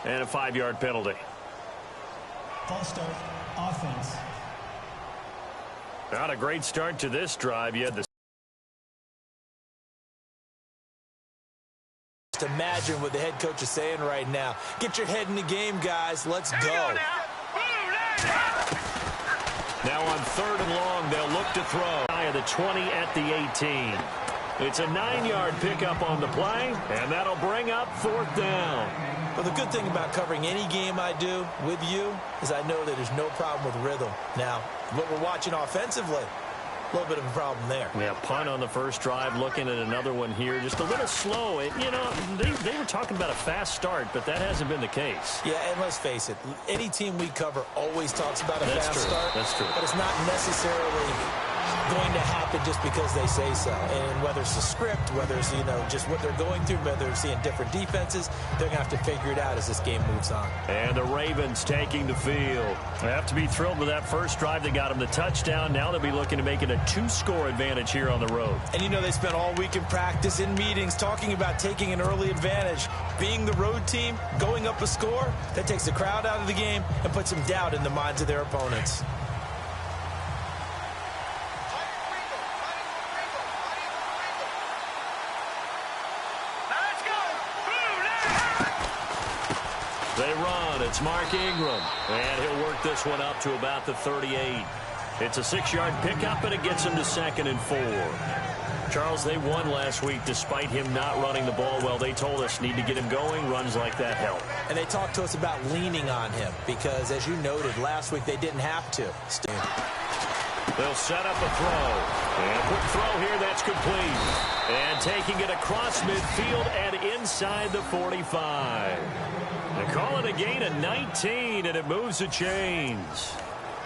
And a 5-yard penalty. False start, offense. Not a great start to this drive. You had the imagine what the head coach is saying right now. Get your head in the game, guys. Let's go. Now on 3rd and long, they'll look to throw. At the 20 at the 18. It's a 9-yard pickup on the play, and that'll bring up 4th down. Well, the good thing about covering any game I do with you is I know that there's no problem with rhythm. Now, what we're watching offensively, a little bit of a problem there. Yeah, punt on the first drive, looking at another one here. Just a little slow. You know, they were talking about a fast start, but that hasn't been the case. Yeah, and let's face it, any team we cover always talks about a fast start. That's true. But it's not necessarily going to happen just because they say so. And whether it's the script, whether it's, you know, just what they're going through, whether they're seeing different defenses, they're going to have to figure it out as this game moves on. And the Ravens taking the field. They have to be thrilled with that first drive. They got them the touchdown. Now they'll be looking to make it a 2-score advantage here on the road. And, you know, they spent all week in practice, in meetings, talking about taking an early advantage. Being the road team, going up a score, that takes the crowd out of the game and puts some doubt in the minds of their opponents. They run. It's Mark Ingram. And he'll work this one up to about the 38. It's a 6-yard pickup, and it gets him to 2nd and 4. Charles, they won last week despite him not running the ball well. They told us need to get him going. Runs like that help. And they talked to us about leaning on him because, as you noted, last week they didn't have to. They'll set up a throw. And a quick throw here. That's complete. And taking it across midfield and inside the 45. They call it a gain of 19, and it moves the chains.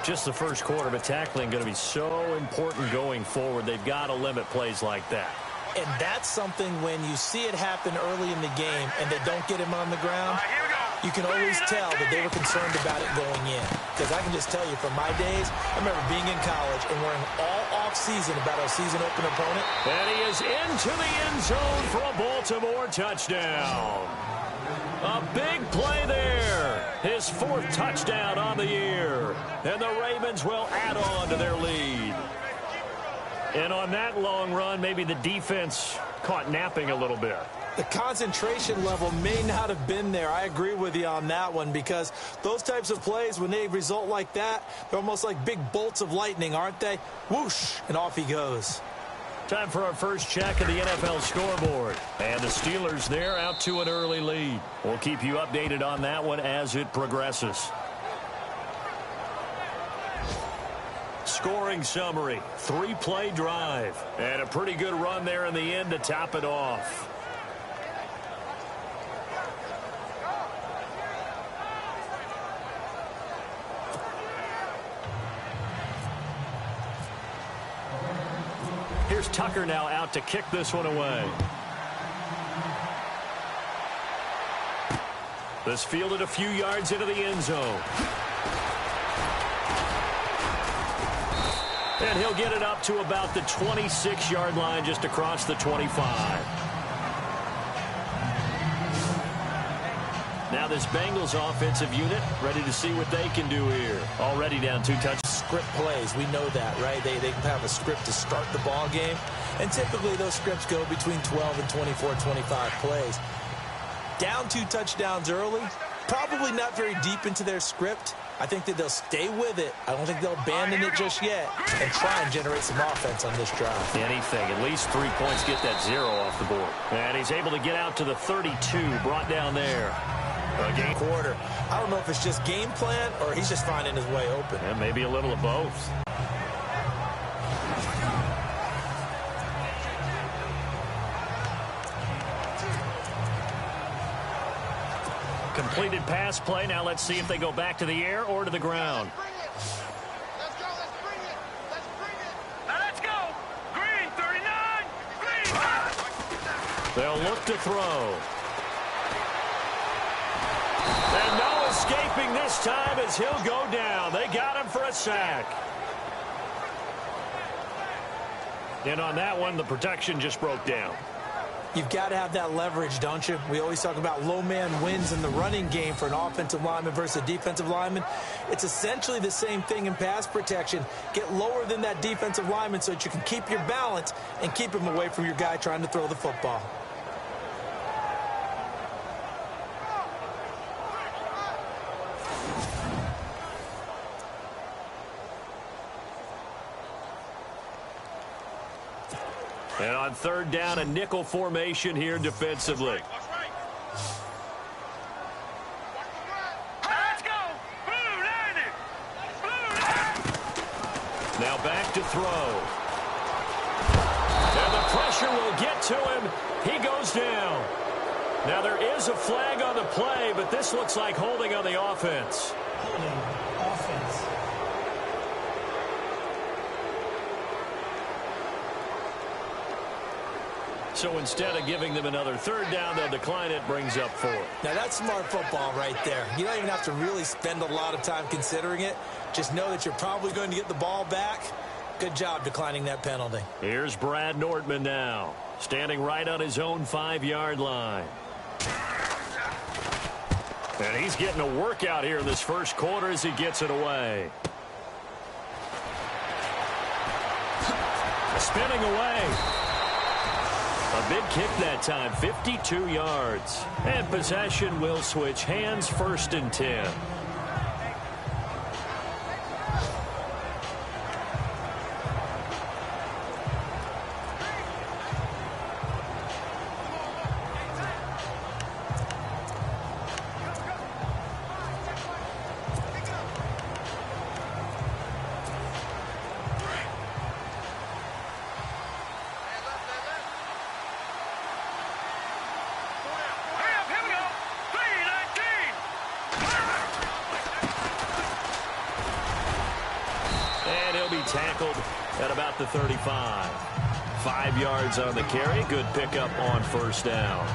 Just the first quarter, but tackling going to be so important going forward. They've got to limit plays like that. And that's something when you see it happen early in the game and they don't get him on the ground, you can always tell that they were concerned about it going in. Because I can just tell you from my days, I remember being in college and worrying all off-season about our season-open opponent. And he is into the end zone for a Baltimore touchdown. A big play there. His 4th touchdown on the year. And the Ravens will add on to their lead. And on that long run, maybe the defense caught napping a little bit. The concentration level may not have been there. I agree with you on that one because those types of plays, when they result like that, they're almost like big bolts of lightning, aren't they? Whoosh, and off he goes. Time for our first check of the NFL scoreboard. And the Steelers there out to an early lead. We'll keep you updated on that one as it progresses. Scoring summary, 3-play drive. And a pretty good run there in the end to top it off. Here's Tucker now out to kick this one away. This fielded a few yards into the end zone. And he'll get it up to about the 26-yard line just across the 25. Now this Bengals offensive unit ready to see what they can do here. Already down 2 touchdowns. Script plays, we know that, right? They have a script to start the ball game. And typically those scripts go between 12 and 24, 25 plays. Down 2 touchdowns early, probably not very deep into their script. I think that they'll stay with it. I don't think they'll abandon it just yet and try and generate some offense on this drive. Anything, at least 3 points, get that 0 off the board. And he's able to get out to the 32, brought down there. A game quarter. I don't know if it's just game plan or he's just finding his way open. And maybe a little of both. Completed pass play. Now let's see if they go back to the air or to the ground. Let's go. Let's bring it. Let's bring it. Now let's go. Green, 39. Green. They'll look to throw. And no escaping this time as he'll go down. They got him for a sack. And on that one, the protection just broke down. You've got to have that leverage, don't you? We always talk about low man wins in the running game for an offensive lineman versus a defensive lineman. It's essentially the same thing in pass protection. Get lower than that defensive lineman so that you can keep your balance and keep him away from your guy trying to throw the football. And on third down, a nickel formation here defensively. Now back to throw. And the pressure will get to him. He goes down. Now there is a flag on the play, but this looks like holding on the offense. Holding offense. So instead of giving them another third down, they'll decline it, brings up 4. Now that's smart football right there. You don't even have to really spend a lot of time considering it. Just know that you're probably going to get the ball back. Good job declining that penalty. Here's Brad Nortman now, standing right on his own 5-yard line. And he's getting a workout here in this first quarter as he gets it away. Spinning away. A big kick that time, 52 yards. And possession will switch hands, 1st and 10. Tackled at about the 35. 5 yards on the carry. Good pickup on first down.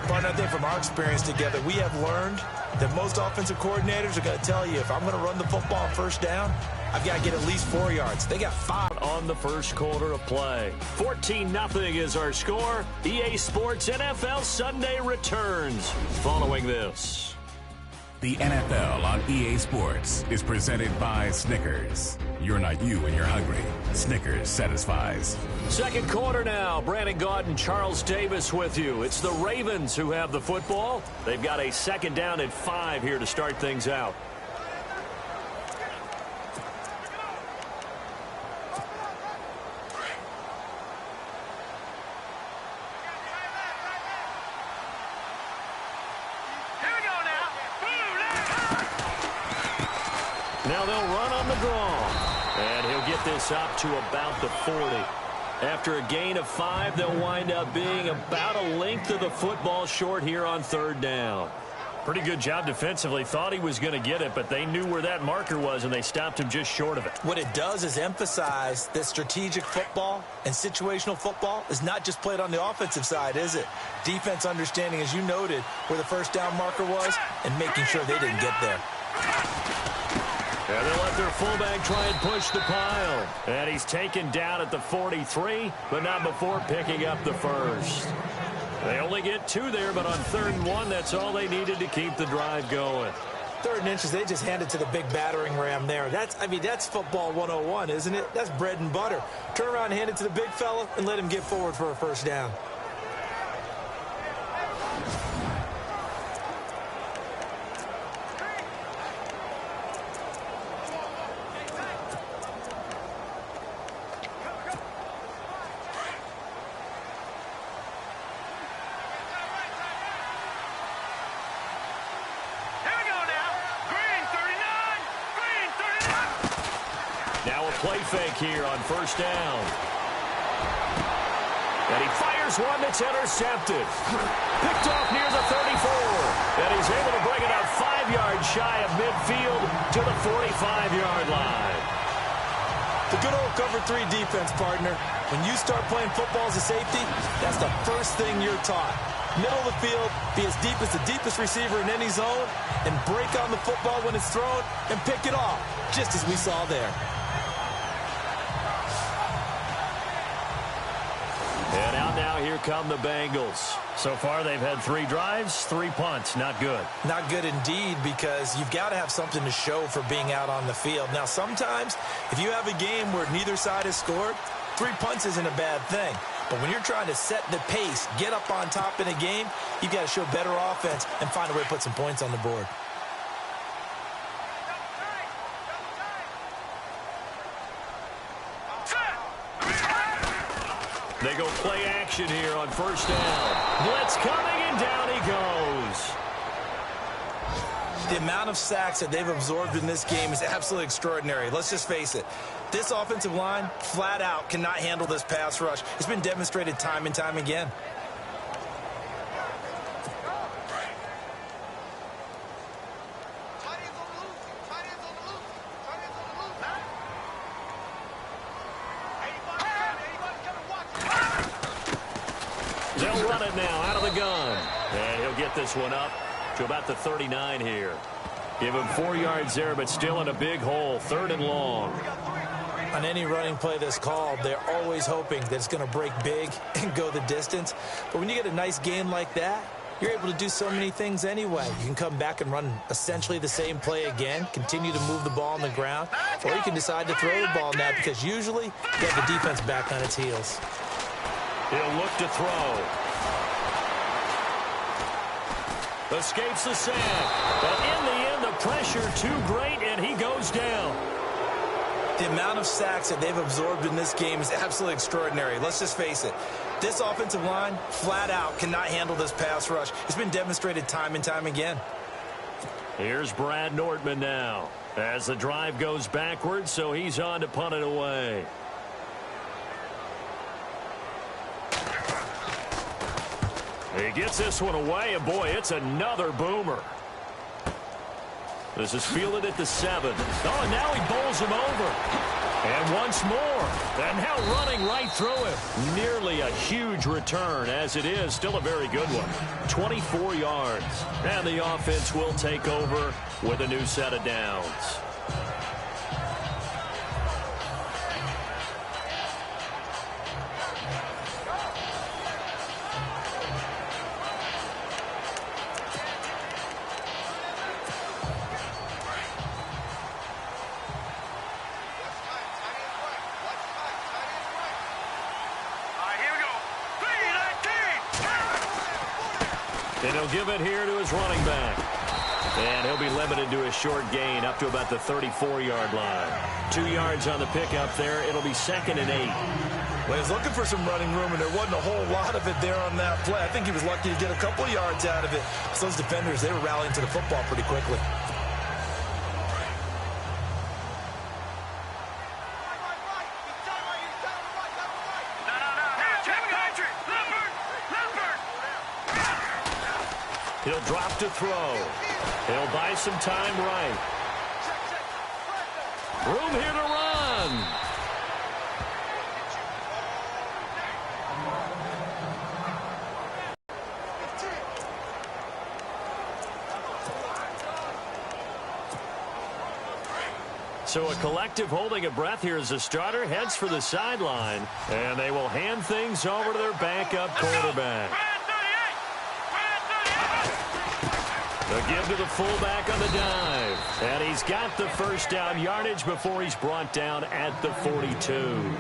But I think from our experience together, we have learned that most offensive coordinators are going to tell you, if I'm going to run the football on first down, I've got to get at least 4 yards. They got 5 on the first quarter of play. 14-0 is our score. EA Sports NFL Sunday returns following this. The NFL on EA Sports is presented by Snickers. You're not you when you're hungry. Snickers satisfies. Second quarter now. Brandon Gaud and Charles Davis with you. It's the Ravens who have the football. They've got a second down at 5 here to start things out. Now they'll run on the draw. And he'll get this up to about the 40. After a gain of 5, they'll wind up being about a length of the football short here on third down. Pretty good job defensively. Thought he was going to get it, but they knew where that marker was, and they stopped him just short of it. What it does is emphasize that strategic football and situational football is not just played on the offensive side, is it? Defense understanding, as you noted, where the first down marker was and making sure they didn't get there. And they'll let their fullback try and push the pile. And he's taken down at the 43, but not before picking up the first. They only get 2 there, but on 3rd and 1, that's all they needed to keep the drive going. 3rd and inches, they just hand it to the big battering ram there. That's football 101, isn't it? That's bread and butter. Turn around and hand it to the big fella and let him get forward for a first down. Play fake here on first down. And he fires one that's intercepted. Picked off near the 34. And he's able to bring it up 5 yards shy of midfield to the 45-yard line. The good old cover 3 defense, partner. When you start playing football as a safety, that's the first thing you're taught. Middle of the field, be as deep as the deepest receiver in any zone, and break on the football when it's thrown and pick it off, just as we saw there. And out now here come the Bengals. So far, they've had 3 drives, 3 punts. Not good. Not good indeed, because you've got to have something to show for being out on the field. Now, sometimes, if you have a game where neither side has scored, 3 punts isn't a bad thing. But when you're trying to set the pace, get up on top in a game, you've got to show better offense and find a way to put some points on the board. They go play action here on first down. Blitz coming, and down he goes. The amount of sacks that they've absorbed in this game is absolutely extraordinary. Let's just face it. This offensive line, flat out, cannot handle this pass rush. It's been demonstrated time and time again. They'll run it now out of the gun. And he'll get this one up to about the 39 here. Give him 4 yards there, but still in a big hole. 3rd and long. On any running play that's called, they're always hoping that it's going to break big and go the distance. But when you get a nice gain like that, you're able to do so many things anyway. You can come back and run essentially the same play again, continue to move the ball on the ground, or you can decide to throw the ball now because usually you have the defense back on its heels. He'll look to throw. Escapes the sack. But in the end, the pressure too great, and he goes down. The amount of sacks that they've absorbed in this game is absolutely extraordinary. Let's just face it. This offensive line, flat out, cannot handle this pass rush. It's been demonstrated time and time again. Here's Brad Nortman now as the drive goes backwards, so he's on to punt it away. He gets this one away, and boy, it's another boomer. This is fielded at the 7. Oh, and now he bowls him over. And once more. And now running right through him. Nearly a huge return, as it is. Still a very good one. 24 yards. And the offense will take over with a new set of downs. And he'll give it here to his running back. And he'll be limited to a short gain up to about the 34-yard line. 2 yards on the pickup there. It'll be 2nd and 8. Well, he was looking for some running room, and there wasn't a whole lot of it there on that play. I think he was lucky to get a couple of yards out of it. So those defenders, they were rallying to the football pretty quickly. He'll drop to throw. He'll buy some time right. Room here to run. So a collective holding a breath here as the starter heads for the sideline. And they will hand things over to their backup quarterback. A give to the fullback on the dive. And he's got the first down yardage before he's brought down at the 42.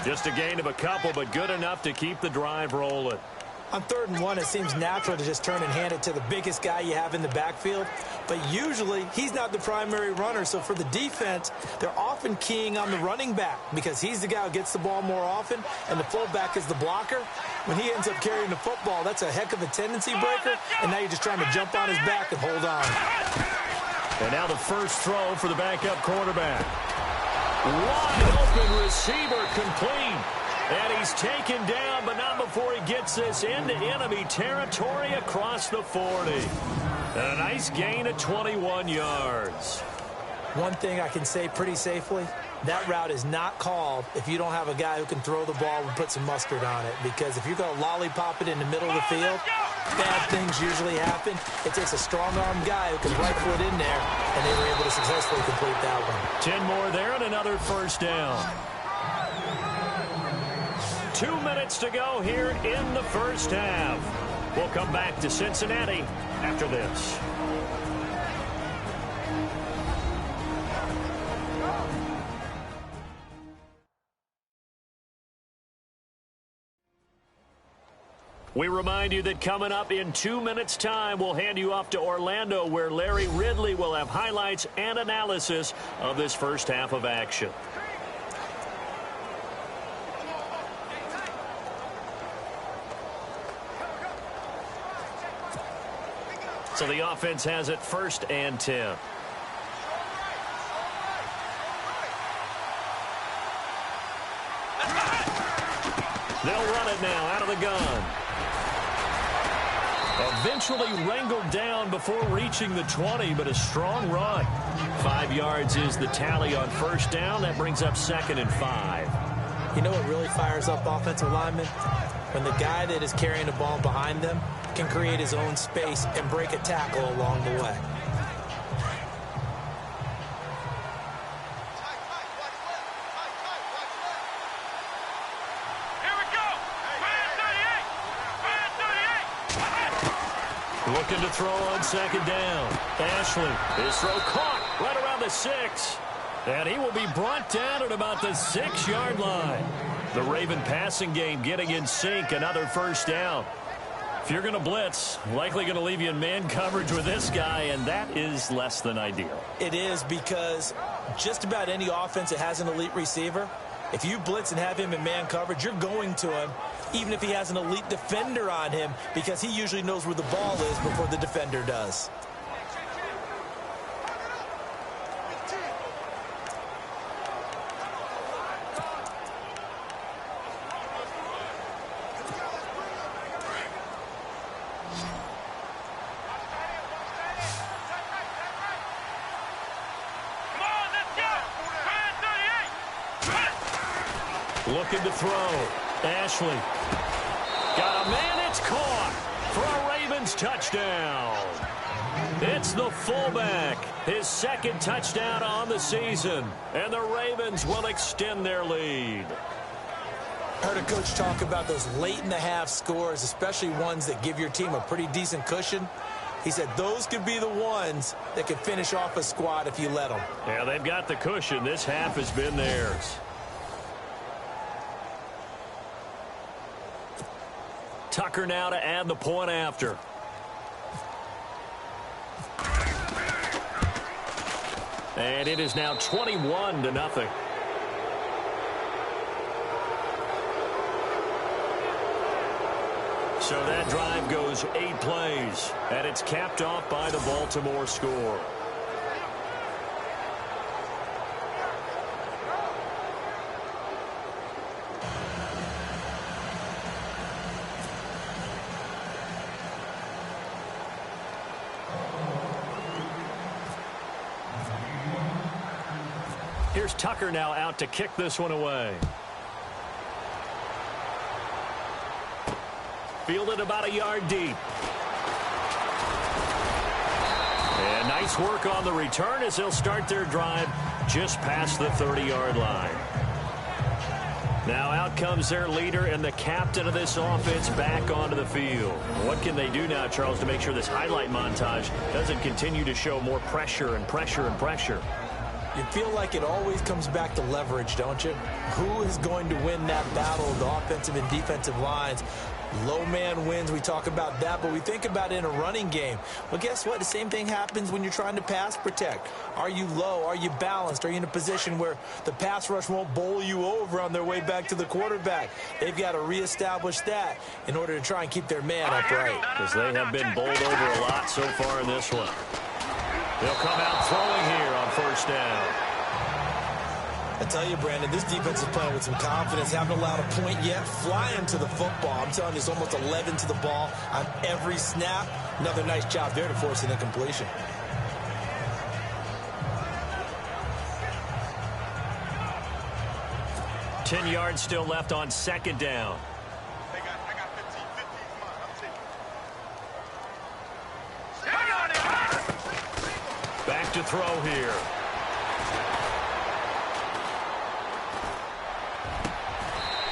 Just a gain of a couple, but good enough to keep the drive rolling. On 3rd and 1, it seems natural to just turn and hand it to the biggest guy you have in the backfield. But usually, he's not the primary runner. So for the defense, they're often keying on the running back because he's the guy who gets the ball more often, and the fullback is the blocker. When he ends up carrying the football, that's a heck of a tendency breaker, and now you're just trying to jump on his back and hold on. And now the first throw for the backup quarterback. Wide open receiver complete. And he's taken down, but not before he gets this into enemy territory across the 40. And a nice gain of 21 yards. One thing I can say pretty safely, that route is not called if you don't have a guy who can throw the ball and put some mustard on it. Because if you're going to lollipop it in the middle of the field, bad things usually happen. It takes a strong-arm guy who can rifle it in there, and they were able to successfully complete that one. 10 more there and another first down. 2 minutes to go here in the first half. We'll come back to Cincinnati after this. We remind you that coming up in 2 minutes' time, we'll hand you off to Orlando, where Larry Ridley will have highlights and analysis of this first half of action. So the offense has it 1st and 10. They'll run it now out of the gun. Eventually wrangled down before reaching the 20, but a strong run. 5 yards is the tally on 1st down. That brings up 2nd and 5. You know what really fires up offensive linemen? When the guy that is carrying the ball behind them can create his own space and break a tackle along the way. Looking to throw on 2nd down. Ashley, his throw caught right around the 6. And he will be brought down at about the 6-yard line. The Raven passing game getting in sync. Another 1st down. If you're going to blitz, likely going to leave you in man coverage with this guy, and that is less than ideal. It is, because just about any offense that has an elite receiver, if you blitz and have him in man coverage, you're going to him, even if he has an elite defender on him, because he usually knows where the ball is before the defender does. Looking to throw. Ashley. Got a man. It's caught for a Ravens touchdown. It's the fullback. His 2nd touchdown on the season. And the Ravens will extend their lead. Heard a coach talk about those late-in-the-half scores, especially ones that give your team a pretty decent cushion. He said those could be the ones that could finish off a squad if you let them. Yeah, they've got the cushion. This half has been theirs. Tucker now to add the point after. And it is now 21-0. So that drive goes 8 plays, and it's capped off by the Baltimore score. Here's Tucker now out to kick this one away. Fielded about a yard deep. And nice work on the return as they'll start their drive just past the 30-yard line. Now out comes their leader and the captain of this offense back onto the field. What can they do now, Charles, to make sure this highlight montage doesn't continue to show more pressure and pressure and pressure? You feel like it always comes back to leverage, don't you? Who is going to win that battle of the offensive and defensive lines? Low man wins. We talk about that, but we think about it in a running game. Well, guess what? The same thing happens when you're trying to pass protect. Are you low? Are you balanced? Are you in a position where the pass rush won't bowl you over on their way back to the quarterback? They've got to reestablish that in order to try and keep their man upright. Because they have been bowled over a lot so far in this one. They'll come out throwing here on 1st down. I tell you, Brandon, this defense is playing with some confidence. Haven't allowed a point yet. Flying to the football. I'm telling you, it's almost 11 to the ball on every snap. Another nice job there to force an incompletion. Ten yards still left on 2nd down. I got 15. 15, I'm taking. Back to throw here.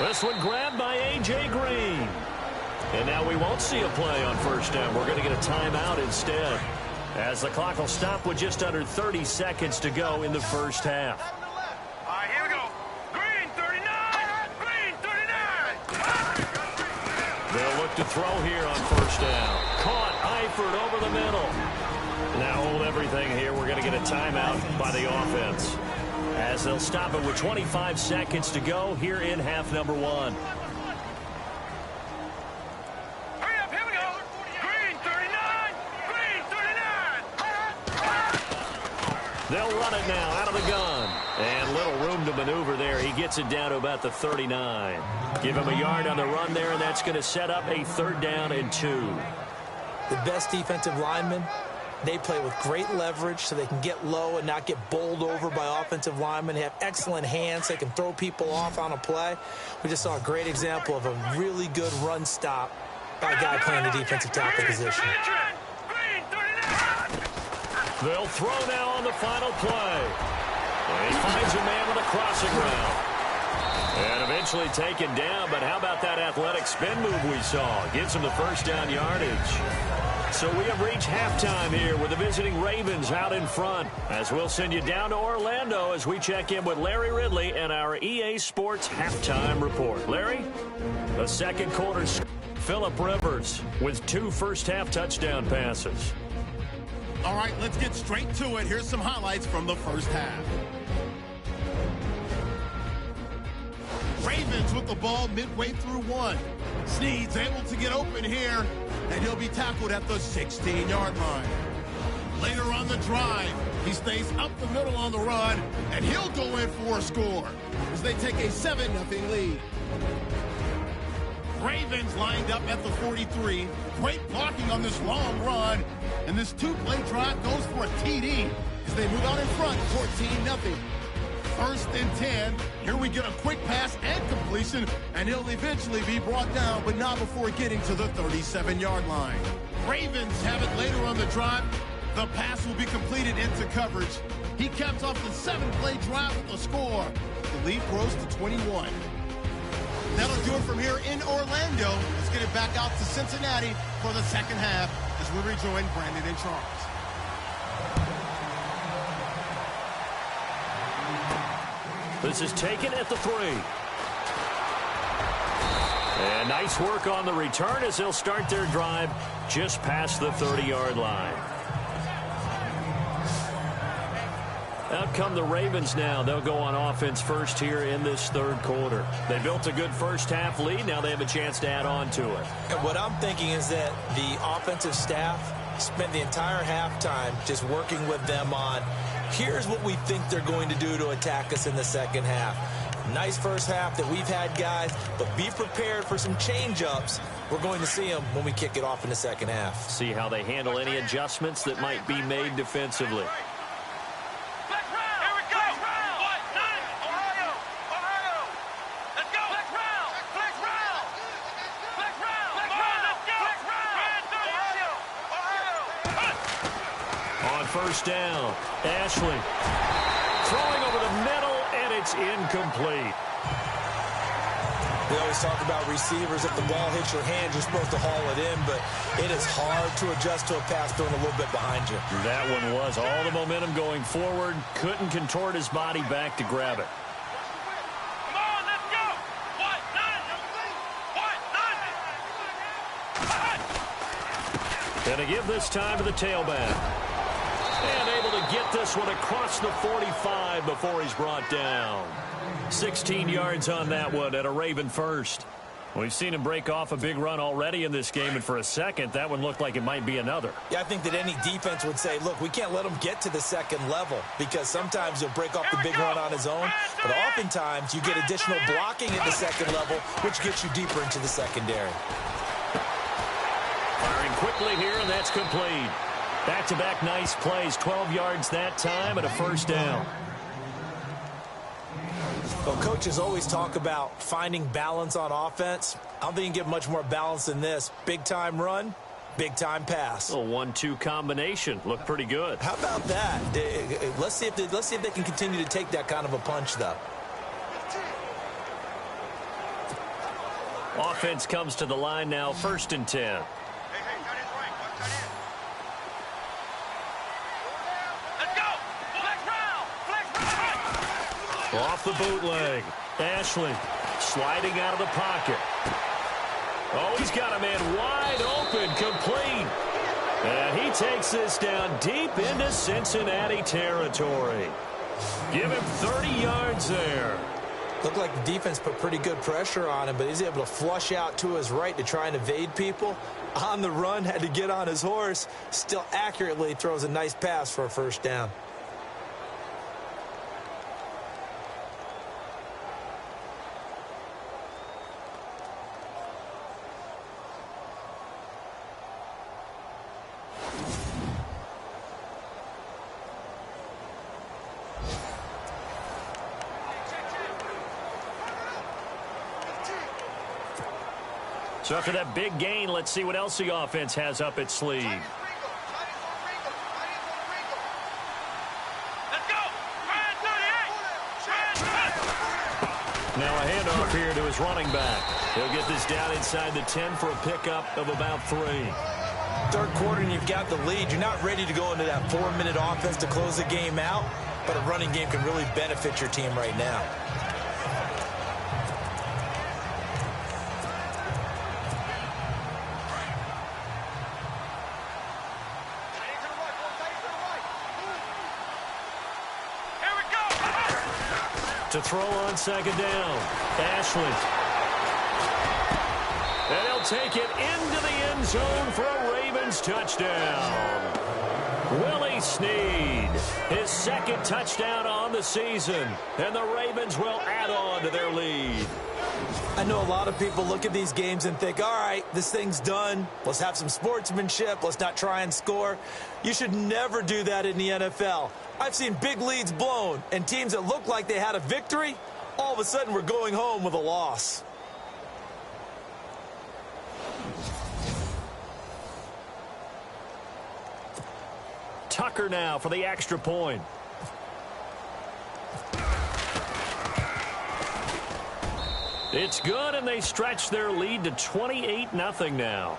This one grabbed by A.J. Green. And now we won't see a play on first down. We're going to get a timeout instead, as the clock will stop with just under 30 seconds to go in the first half. All right, here we go. Green, 39. Green, 39. They'll look to throw here on first down. Caught Eifert over the middle. Now hold everything here. We're going to get a timeout by the offense, as they'll stop it with 25 seconds to go here in half number 1. Hurry up, here we go. Green, 39. Green, 39. They'll run it now out of the gun. And little room to maneuver there. He gets it down to about the 39. Give him a yard on the run there, and that's going to set up a 3rd down and 2. The best defensive linemen, they play with great leverage so they can get low and not get bowled over by offensive linemen. They have excellent hands. They can throw people off on a play. We just saw a great example of a really good run stop by a guy playing the defensive tackle position. They'll throw now on the final play. And he finds a man with a crossing route. And eventually taken down, but how about that athletic spin move we saw? Gives him the first down yardage. So we have reached halftime here with the visiting Ravens out in front, as we'll send you down to Orlando as we check in with Larry Ridley and our EA Sports halftime report. Larry, the second quarter, Phillip Rivers with 2 first-half touchdown passes. All right, let's get straight to it. Here's some highlights from the first half. Ravens with the ball midway through 1. Snead's able to get open here, and he'll be tackled at the 16-yard line. Later on the drive, he stays up the middle on the run, and he'll go in for a score as they take a 7-0 lead. Ravens lined up at the 43. Great blocking on this long run, and this 2-play drive goes for a TD as they move out in front, 14-0. 1st and 10. Here we get a quick pass and completion, and he'll eventually be brought down, but not before getting to the 37-yard line. Ravens have it later on the drive. The pass will be completed into coverage. He caps off the 7-play drive with a score. The lead grows to 21. That'll do it from here in Orlando. Let's get it back out to Cincinnati for the second half as we rejoin Brandon and Charles. This is taken at the 3. And nice work on the return as they'll start their drive just past the 30-yard line. Out come the Ravens now. They'll go on offense first here in this 3rd quarter. They built a good first-half lead. Now they have a chance to add on to it. And what I'm thinking is that the offensive staff spent the entire halftime just working with them on, here's what we think they're going to do to attack us in the second half. Nice first half that we've had, guys, but be prepared for some change-ups. We're going to see them when we kick it off in the second half. See how they handle any adjustments that might be made defensively. First down, Ashley throwing over the middle, and it's incomplete. We always talk about receivers. If the ball hits your hand, you're supposed to haul it in, but it is hard to adjust to a pass thrown a little bit behind you. That one was all the momentum going forward. Couldn't contort his body back to grab it. Come on, let's go. Gonna give this time to the tailback. And able to get this one across the 45 before he's brought down. 16 yards on that one at a Raven first. We've seen him break off a big run already in this game, and for a second, that one looked like it might be another. Yeah, I think that any defense would say, look, we can't let him get to the second level, because sometimes he'll break off the big run on his own, but oftentimes you get additional blocking at the second level, which gets you deeper into the secondary. Firing quickly here, and that's complete. Back-to-back nice plays, 12 yards that time and a first down. Well, coaches always talk about finding balance on offense. I don't think you can get much more balance than this. Big-time run, big-time pass. A 1-2 combination. Looked pretty good. How about that? Let's see if they can continue to take that kind of a punch, though. Offense comes to the line now, 1st and 10. Off the bootleg. Ashley sliding out of the pocket. Oh, he's got a man wide open, complete. And he takes this down deep into Cincinnati territory. Give him 30 yards there. Looked like the defense put pretty good pressure on him, but he's able to flush out to his right to try and evade people. On the run, had to get on his horse. Still accurately throws a nice pass for a 1st down. So after that big gain, let's see what else the offense has up its sleeve. Let's go! Now a handoff here to his running back. He'll get this down inside the 10 for a pickup of about 3. 3rd quarter and you've got the lead. You're not ready to go into that 4-minute offense to close the game out, but a running game can really benefit your team right now. To throw on 2nd down. Ashley. And he'll take it into the end zone for a Ravens touchdown. Willie Snead, his 2nd touchdown on the season. And the Ravens will add on to their lead. I know a lot of people look at these games and think, all right, this thing's done. Let's have some sportsmanship. Let's not try and score. You should never do that in the NFL. I've seen big leads blown, and teams that look like they had a victory, all of a sudden we're going home with a loss. Tucker now for the extra point. It's good, and they stretch their lead to 28-0 now.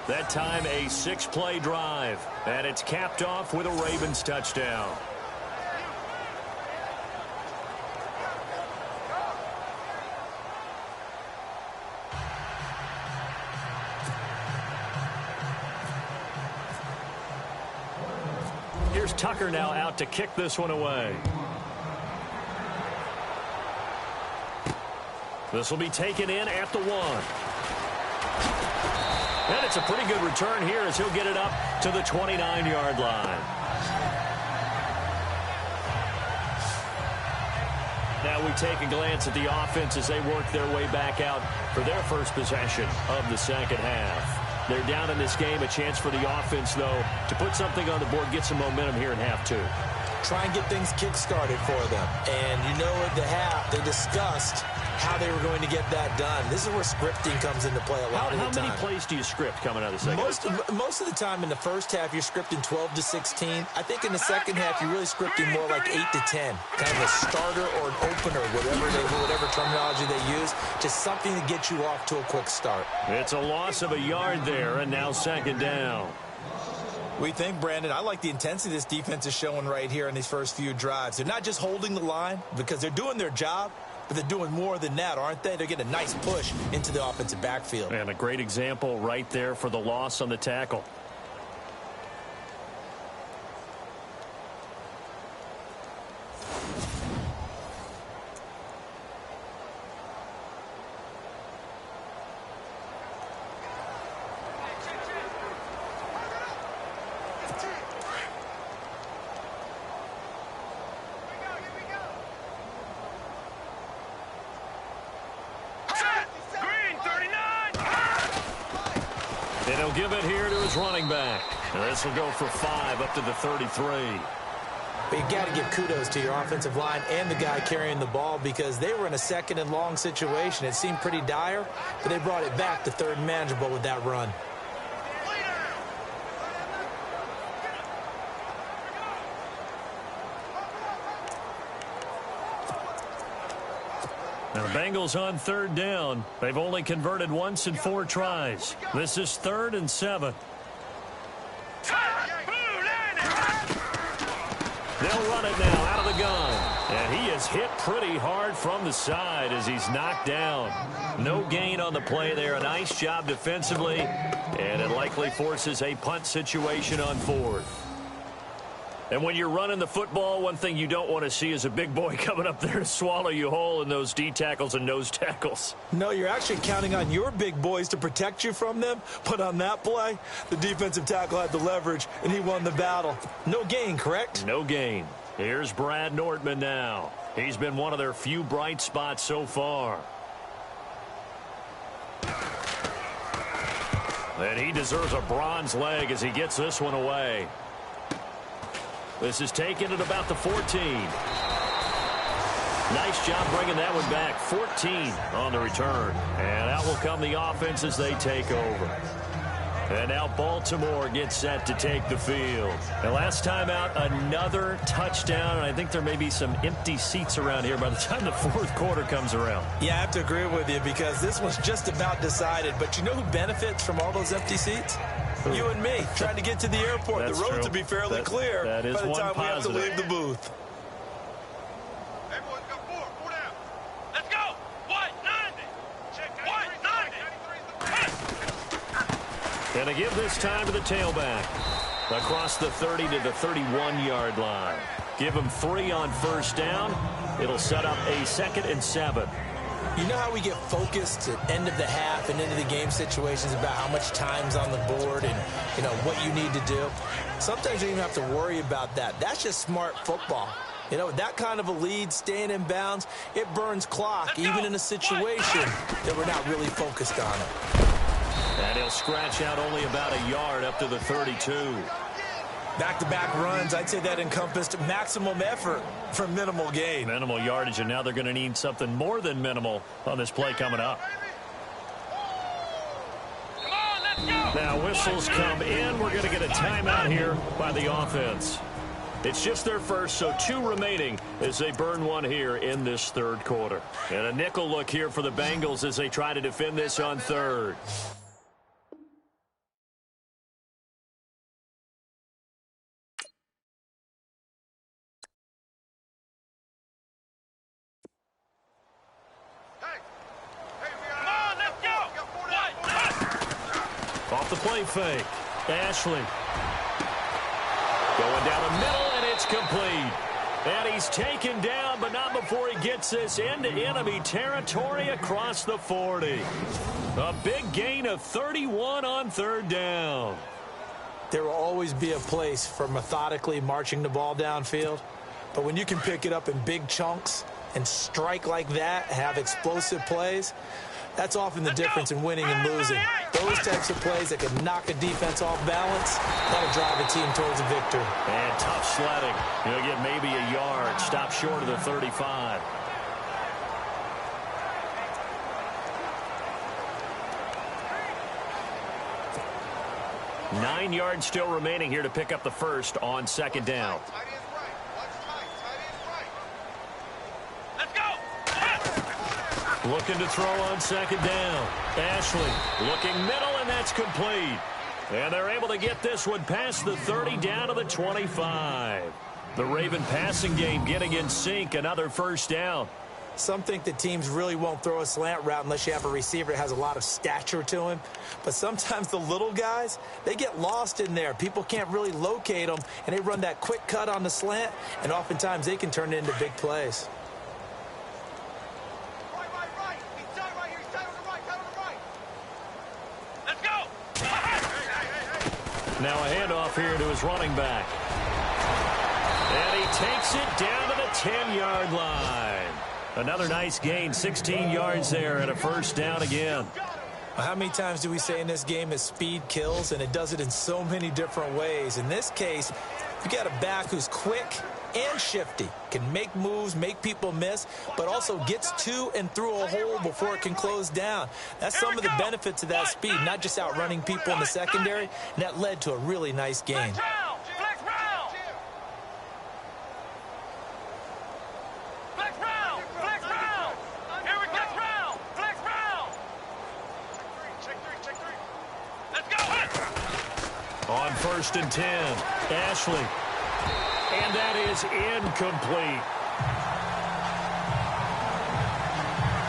That time a 6-play drive, and it's capped off with a Ravens touchdown. Here's Tucker now out to kick this one away. This will be taken in at the 1. And it's a pretty good return here as he'll get it up to the 29-yard line. Now we take a glance at the offense as they work their way back out for their first possession of the 2nd half. They're down in this game. A chance for the offense, though, to put something on the board, get some momentum here in half 2. Try and get things kick-started for them. And you know at the half, they discussed how they were going to get that done. This is where scripting comes into play a lot of the time. How many plays do you script coming out of the 2nd? Most of the time in the 1st half, you're scripting 12 to 16. I think in the 2nd half, you're really scripting more like 8 to 10. Kind of a starter or an opener, whatever terminology they use. Just something to get you off to a quick start. It's a loss of a yard there, and now 2nd down. We think, Brandon, I like the intensity this defense is showing right here in these first few drives. They're not just holding the line because they're doing their job, but they're doing more than that, aren't they? They're getting a nice push into the offensive backfield. And a great example right there for the loss on the tackle. And he'll give it here to his running back. And this will go for 5 up to the 33. But you got to give kudos to your offensive line and the guy carrying the ball because they were in a 2nd and long situation. It seemed pretty dire, but they brought it back to 3rd and manageable with that run. Now the Bengals on third down. They've only converted once in 4 tries. This is 3rd and 7. They'll run it now out of the gun. And he is hit pretty hard from the side as he's knocked down. No gain on the play there. A nice job defensively. And it likely forces a punt situation on 4th. And when you're running the football, one thing you don't want to see is a big boy coming up there to swallow you whole in those D tackles and nose tackles. No, you're actually counting on your big boys to protect you from them. But on that play, the defensive tackle had the leverage, and he won the battle. No gain, correct? No gain. Here's Brad Nordman now. He's been one of their few bright spots so far. And he deserves a bronze leg as he gets this one away. This is taken at about the 14. Nice job bringing that one back. 14 on the return. And out will come the offense as they take over. And now Baltimore gets set to take the field. And last time out, another touchdown. And I think there may be some empty seats around here by the time the 4th quarter comes around. Yeah, I have to agree with you because this one's just about decided. But you know who benefits from all those empty seats? You and me, trying to get to the airport. That's the roads true. will be fairly clear that is by the one time positive. we have to leave the booth. Everyone's got 4 down. Let's go. White, 90. Check White, 90. And to give this time to the tailback. Across the 30 to the 31-yard line. Give him 3 on first down. It'll set up a 2nd and 7. You know how we get focused at end of the half and into the game situations about how much time's on the board and, you know, what you need to do? Sometimes you don't even have to worry about that. That's just smart football. You know, that kind of a lead, staying in bounds, it burns clock, even in a situation that we're not really focused on it. And he'll scratch out only about a yard up to the 32. Back-to-back runs, I'd say that encompassed maximum effort for minimal gain. Minimal yardage, and now they're going to need something more than minimal on this play coming up. Come on, let's go. Now whistles come in. We're going to get a timeout here by the offense. It's just their first, so 2 remaining as they burn one here in this 3rd quarter. And a nickel look here for the Bengals as they try to defend this on 3rd. Off the play fake. Ashley. Going down the middle, and it's complete. And he's taken down, but not before he gets this into enemy territory across the 40. A big gain of 31 on 3rd down. There will always be a place for methodically marching the ball downfield. But when you can pick it up in big chunks and strike like that, have explosive plays, that's often the difference in winning and losing. Those types of plays that can knock a defense off balance, that'll drive a team towards a victory. And tough sledding. He'll get maybe a yard. Stop short of the 35. Nine yards still remaining here to pick up the first on 2nd down. Looking to throw on 2nd down. Ashley looking middle, and that's complete. And they're able to get this one past the 30 down to the 25. The Raven passing game getting in sync. Another first down. Some think that teams really won't throw a slant route unless you have a receiver that has a lot of stature to him. But sometimes the little guys, they get lost in there. People can't really locate them, and they run that quick cut on the slant, and oftentimes they can turn it into big plays. Now a handoff here to his running back. And he takes it down to the 10-yard line. Another nice gain, 16 yards there and a first down again. How many times do we say in this game that speed kills, and it does it in so many different ways? In this case, you got a back who's quick and shifty, can make moves, make people miss, but also gets to and through a hole before it can close down. That's some of the benefits of that speed, not just outrunning people in the secondary, and that led to a really nice gain. Here we go. On 1st and 10, Ashley. And that is incomplete.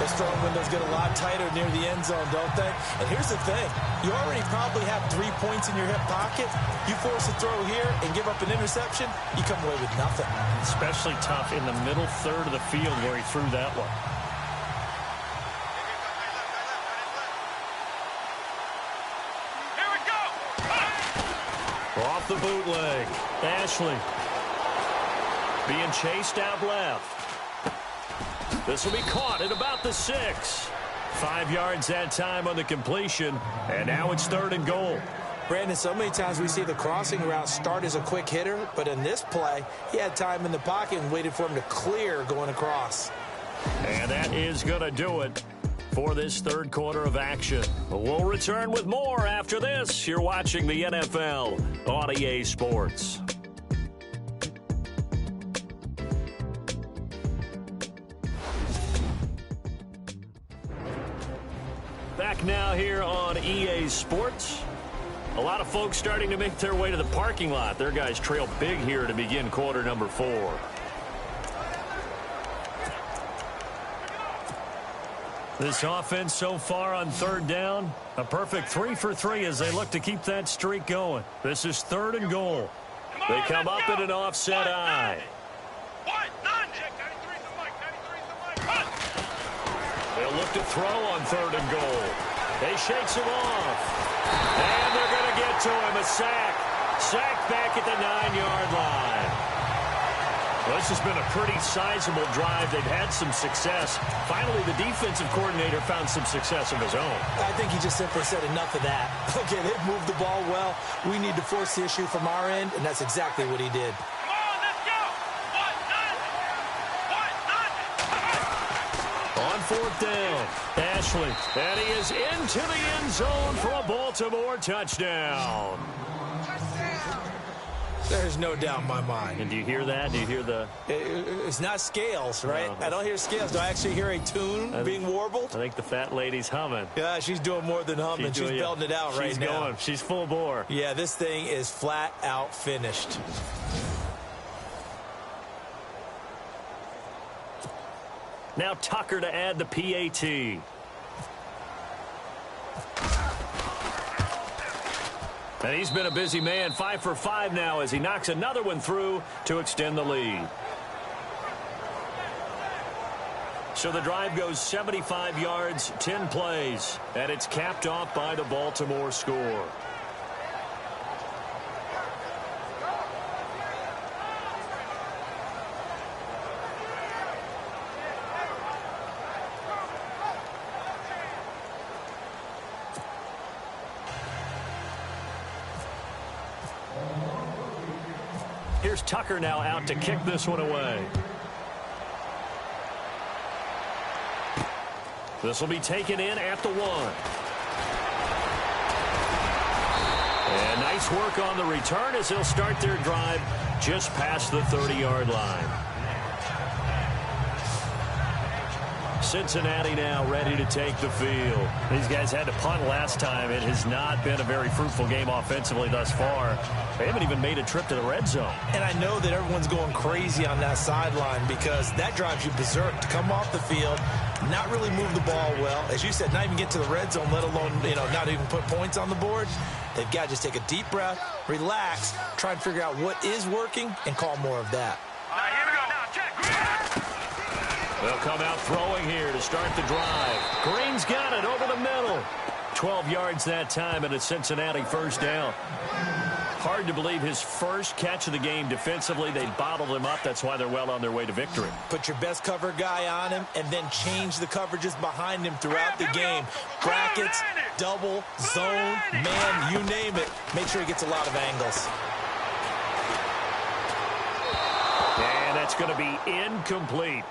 Those throwing windows get a lot tighter near the end zone, don't they? And here's the thing. You already probably have 3 points in your hip pocket. You force a throw here and give up an interception, you come away with nothing. Especially tough in the middle third of the field where he threw that one. Here we go. Off the bootleg. Ashley. Being chased out left. This will be caught at about the 6. 5 yards that time on the completion. And now it's 3rd and goal. Brandon, so many times we see the crossing route start as a quick hitter, but in this play, he had time in the pocket and waited for him to clear going across. And that is going to do it for this 3rd quarter of action. We'll return with more after this. You're watching the NFL on EA Sports. Back now here on EA Sports. A lot of folks starting to make their way to the parking lot. Their guys trail big here to begin quarter number 4. This offense so far on 3rd down, a perfect 3 for 3 as they look to keep that streak going. This is 3rd and goal. They come up in an offset eye. They'll look to throw on 3rd and goal. He shakes him off. And they're going to get to him. A sack. Sack back at the 9-yard line. Well, this has been a pretty sizable drive. They've had some success. Finally, the defensive coordinator found some success of his own. I think he just simply said enough of that. Okay, they've moved the ball well. We need to force the issue from our end, and that's exactly what he did. On 4th down, Ashley. And he is into the end zone for a Baltimore touchdown. There's no doubt in my mind. And do you hear that? Do you hear the... It's not scales, right? No. I don't hear scales. Do I actually hear a tune being warbled? I think the fat lady's humming. Yeah, she's doing more than humming. She's belting it out right now. She's going. She's full bore. Yeah, this thing is flat out finished. Now Tucker to add the PAT. And he's been a busy man. 5 for 5 now as he knocks another one through to extend the lead. So the drive goes 75 yards, 10 plays, and it's capped off by the Baltimore score. Here's Tucker now out to kick this one away. This will be taken in at the 1. And nice work on the return as they'll start their drive just past the 30-yard line. Cincinnati now ready to take the field. These guys had to punt last time. It has not been a very fruitful game offensively thus far. They haven't even made a trip to the red zone. And I know that everyone's going crazy on that sideline because that drives you berserk to come off the field, not really move the ball well. As you said, not even get to the red zone, let alone, not even put points on the board. They've got to just take a deep breath, relax, try and figure out what is working, and call more of that. Here we go now. Check. They'll come out throwing here to start the drive. Green's got it over the middle. 12 yards that time and a Cincinnati first down. Hard to believe his first catch of the game defensively. They bottled him up. That's why they're well on their way to victory. Put your best cover guy on him and then change the coverages behind him throughout the game. Brackets, double, zone, man, you name it. Make sure he gets a lot of angles. And that's going to be incomplete.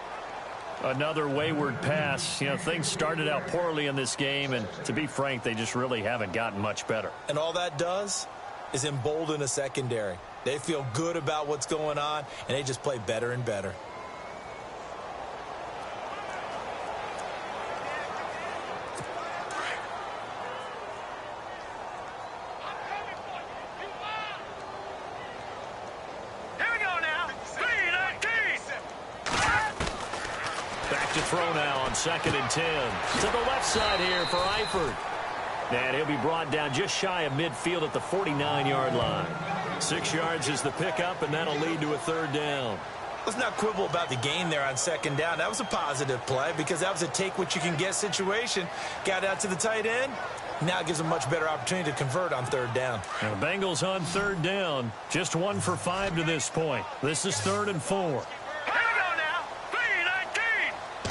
Another wayward pass. Things started out poorly in this game, and to be frank, they just really haven't gotten much better. And all that does is embolden a secondary. They feel good about what's going on, and they just play better and better. to throw now on 2nd and 10. To the left side here for Eifert. And he'll be brought down just shy of midfield at the 49-yard line. 6 yards is the pickup, and that'll lead to a 3rd down. Let's not quibble about the gain there on 2nd down. That was a positive play because that was a take-what-you-can-get situation. Got out to the tight end. Now gives a much better opportunity to convert on 3rd down. And the Bengals on 3rd down. Just 1 for 5 to this point. This is 3rd and 4. Here we go now.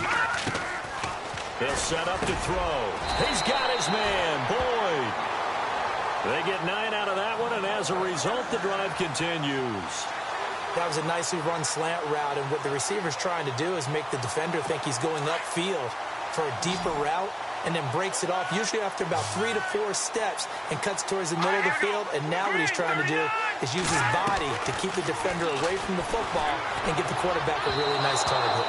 3-19. They'll set up to throw. He's got his man, Boyd. They get 9 out of that one, and as a result, the drive continues. That was a nicely run slant route, and what the receiver's trying to do is make the defender think he's going upfield for a deeper route, and then breaks it off, usually after about 3 to 4 steps, and cuts towards the middle of the field. And now what he's trying to do is use his body to keep the defender away from the football and get the quarterback a really nice target.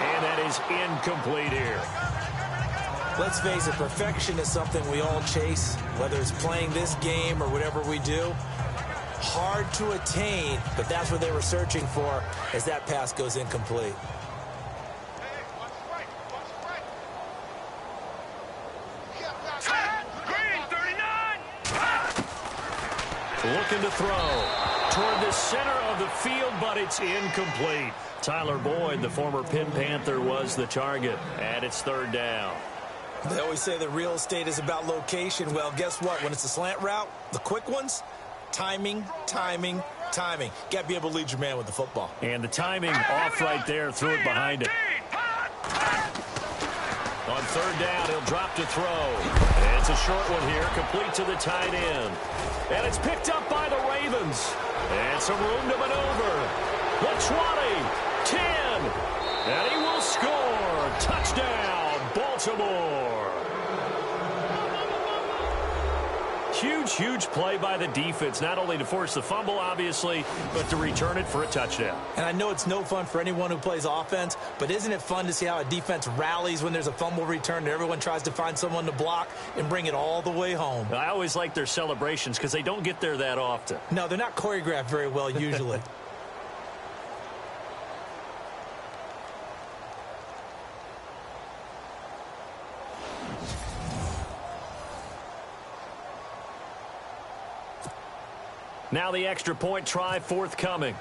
And that is incomplete here. Let's face it, perfection is something we all chase, whether it's playing this game or whatever we do. Hard to attain, but that's what they were searching for as that pass goes incomplete. Looking to throw toward the center of the field, but it's incomplete. Tyler Boyd, the former Penn Panther, was the target, and it's 3rd down. They always say that real estate is about location. Well, guess what? When it's a slant route, the quick ones, timing, timing, timing. Got to be able to lead your man with the football. And the timing off right there, threw it behind it. On 3rd down, he'll drop to throw. And it's a short one here, complete to the tight end. And it's picked up by the Ravens. And some room to maneuver. The 20, 10, and he will score. Touchdown, Baltimore. Huge play by the defense, not only to force the fumble, obviously, but to return it for a touchdown. And I know it's no fun for anyone who plays offense, but isn't it fun to see how a defense rallies when there's a fumble return and everyone tries to find someone to block and bring it all the way home? I always like their celebrations because they don't get there that often. No, they're not choreographed very well usually. Now the extra point try forthcoming.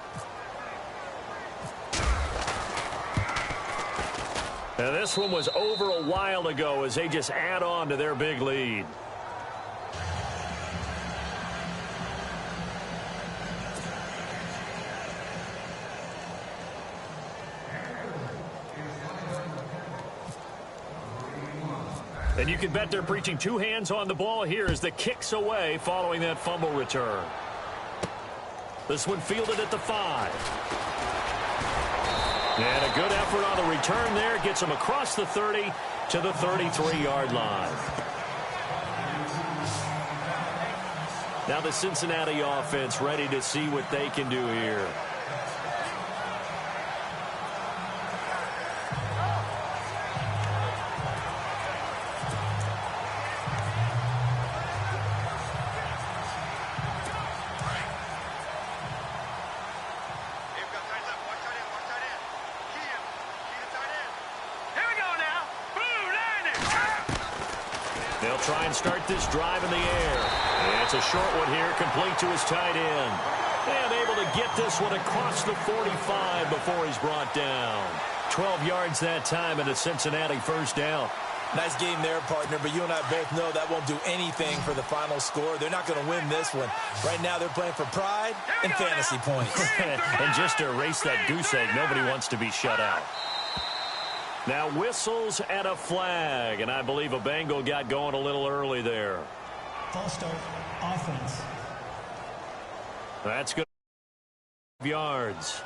Now this one was over a while ago as they just add on to their big lead. And you can bet they're preaching 2 hands on the ball here as the kick's away following that fumble return. This one fielded at the 5. And a good effort on the return there. Gets him across the 30 to the 33-yard line. Now the Cincinnati offense ready to see what they can do here. They'll try and start this drive in the air. And it's a short one here, complete to his tight end. And able to get this one across the 45 before he's brought down. 12 yards that time and a Cincinnati 1st down. Nice game there, partner, but you and I both know that won't do anything for the final score. They're not going to win this one. Right now they're playing for pride and fantasy points. And just to erase that goose egg, nobody wants to be shut out. Now whistles and a flag, and I believe a Bengal got going a little early there. False start, offense. That's good. Yards.